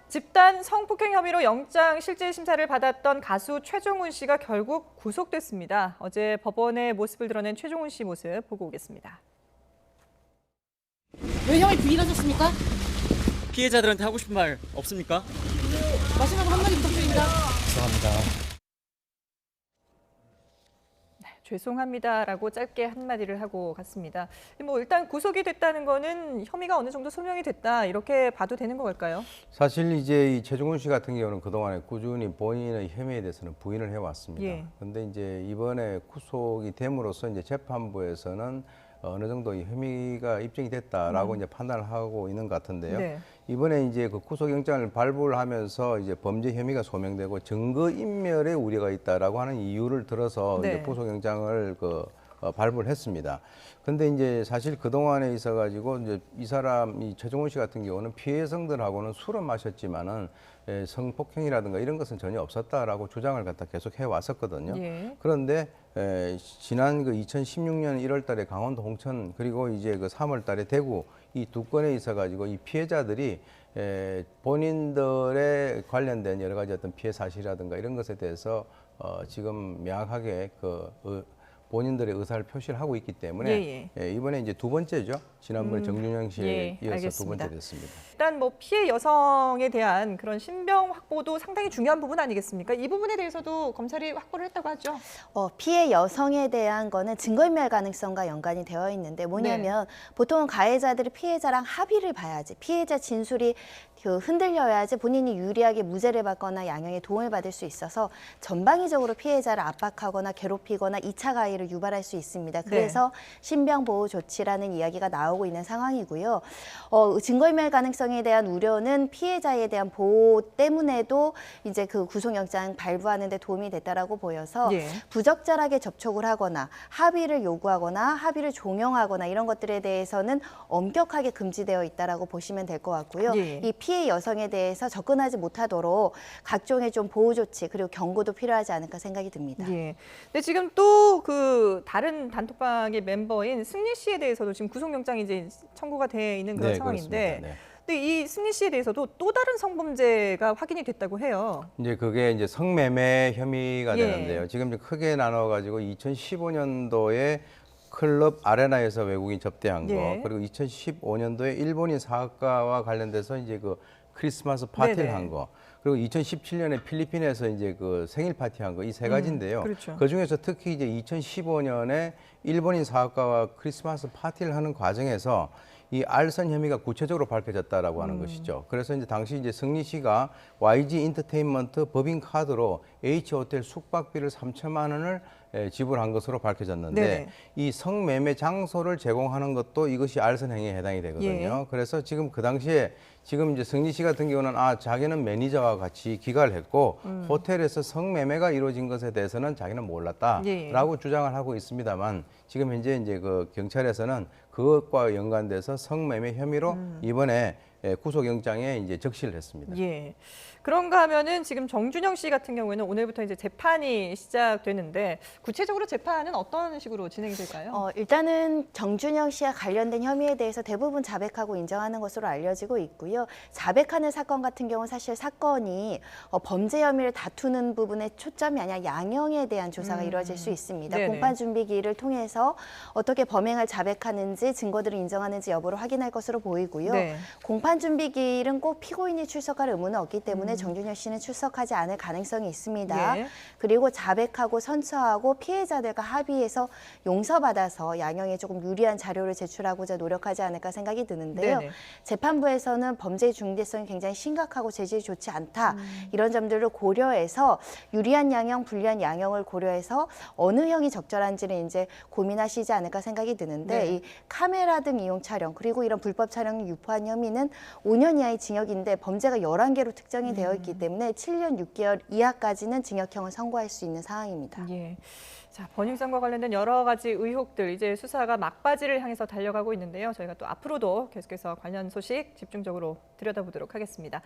집단 성폭행 혐의로 영장 실질 심사를 받았던 가수 최종훈 씨가 결국 구속됐습니다. 어제 법원의 모습을 드러낸 최종훈 씨 모습 보고 오겠습니다. 왜 형이 부인하셨습니까? 피해자들한테 하고 싶은 말 없습니까? 마지막으로 한마디 부탁드립니다. 죄송합니다. 죄송합니다라고 짧게 한마디를 하고 갔습니다. 일단 구속이 됐다는 거는 혐의가 어느 정도 소명이 됐다 이렇게 봐도 되는 걸까요? 사실 이제 이 최종훈 씨 같은 경우는 그동안에 꾸준히 본인의 혐의에 대해서는 부인을 해왔습니다. 예. 그런데 이제 이번에 구속이 됨으로써 이제 재판부에서는 어느 정도 이 혐의가 입증이 됐다라고 이제 판단을 하고 있는 것 같은데요. 네. 이번에 이제 그 구속영장을 발부를 하면서 이제 범죄 혐의가 소명되고 증거 인멸의 우려가 있다라고 하는 이유를 들어서 네. 이제 구속영장을 발부를 했습니다. 근데 이제 사실 그 동안에 있어가지고 이제 이 최종훈 씨 같은 경우는 피해 여성들하고는 술은 마셨지만은 성폭행이라든가 이런 것은 전혀 없었다라고 주장을 갖다 계속 해왔었거든요. 예. 그런데 지난 그 2016년 1월달에 강원도 홍천 그리고 이제 그 3월달에 대구 이 두 건에 있어가지고 이 피해자들이 본인들의 관련된 여러 가지 어떤 피해 사실이라든가 이런 것에 대해서 지금 명확하게 본인들의 의사를 표시를 하고 있기 때문에 이번에 이제 두 번째죠. 지난번 정준영 씨에 이어서 알겠습니다. 두 번째 됐습니다. 일단 피해 여성에 대한 그런 신병 확보도 상당히 중요한 부분 아니겠습니까? 이 부분에 대해서도 검찰이 확보를 했다고 하죠. 피해 여성에 대한 거는 증거인멸 가능성과 연관이 되어 있는데 뭐냐면 보통은 가해자들이 피해자랑 합의를 봐야지 피해자 진술이 흔들려야지 본인이 유리하게 무죄를 받거나 양형에 도움을 받을 수 있어서 전방위적으로 피해자를 압박하거나 괴롭히거나 2차 가해를 유발할 수 있습니다. 그래서 신병보호 조치라는 이야기가 나오고 있는 상황이고요. 증거인멸 가능성에 대한 우려는 피해자에 대한 보호 때문에도 이제 그 구속영장 발부하는 데 도움이 됐다라고 보여서 부적절하게 접촉을 하거나 합의를 요구하거나 합의를 종용하거나 이런 것들에 대해서는 엄격하게 금지되어 있다라고 보시면 될 것 같고요. 이 피해 여성에 대해서 접근하지 못하도록 각종의 좀 보호 조치 그리고 경고도 필요하지 않을까 생각이 듭니다. 근데 지금 또 그 다른 단톡방의 멤버인 승리 씨에 대해서도 지금 구속영장이 이제 청구가 돼 있는 그런 상황인데, 근데 이 승리 씨에 대해서도 또 다른 성범죄가 확인이 됐다고 해요. 이제 그게 이제 성매매 혐의가 되는데요. 지금 크게 나눠가지고 2015년도에 클럽 아레나에서 외국인 접대한 거, 그리고 2015년도에 일본인 사학가와 관련돼서 이제 그 크리스마스 파티를 한 거, 그리고 2017년에 필리핀에서 이제 그 생일 파티 한 거, 이 세 가지인데요. 그 중에서 특히 이제 2015년에 일본인 사학가와 크리스마스 파티를 하는 과정에서 이 알선 혐의가 구체적으로 밝혀졌다라고 하는 것이죠. 그래서 이제 당시 이제 승리 씨가 YG 엔터테인먼트 법인 카드로 H 호텔 숙박비를 3천만 원을 지불한 것으로 밝혀졌는데 이 성매매 장소를 제공하는 것도 이것이 알선 행위에 해당이 되거든요. 그래서 지금 그 당시에 지금 이제 승리 씨 같은 경우는 자기는 매니저와 같이 기가를 했고 호텔에서 성매매가 이루어진 것에 대해서는 자기는 몰랐다라고 주장을 하고 있습니다만 지금 현재 이제 그 경찰에서는 그것과 연관돼서 성매매 혐의로 이번에 구속영장에 이제 적시를 했습니다. 그런가 하면은 지금 정준영 씨 같은 경우에는 오늘부터 이제 재판이 시작되는데 구체적으로 재판은 어떤 식으로 진행이 될까요? 일단은 정준영 씨와 관련된 혐의에 대해서 대부분 자백하고 인정하는 것으로 알려지고 있고요. 자백하는 사건 같은 경우는 사실 사건이 범죄 혐의를 다투는 부분에 초점이 아니라 양형에 대한 조사가 이루어질 수 있습니다. 공판 준비기일을 통해서 어떻게 범행을 자백하는지 증거들을 인정하는지 여부를 확인할 것으로 보이고요. 공판 준비기일은 꼭 피고인이 출석할 의무는 없기 때문에 정준영 씨는 출석하지 않을 가능성이 있습니다. 그리고 자백하고 선처하고 피해자들과 합의해서 용서받아서 양형에 조금 유리한 자료를 제출하고자 노력하지 않을까 생각이 드는데요. 재판부에서는 범죄의 중대성이 굉장히 심각하고 재질이 좋지 않다. 이런 점들을 고려해서 유리한 양형, 불리한 양형을 고려해서 어느 형이 적절한지를 이제 고민하시지 않을까 생각이 드는데 이 카메라 등 이용 촬영 그리고 이런 불법 촬영을 유포한 혐의는 5년 이하의 징역인데 범죄가 11개로 특정이 되어 있기 때문에 7년 6개월 이하까지는 징역형을 선고할 수 있는 상황입니다. 자, 버닝썬과 관련된 여러 가지 의혹들 이제 수사가 막바지를 향해서 달려가고 있는데요. 저희가 또 앞으로도 계속해서 관련 소식 집중적으로 들여다보도록 하겠습니다.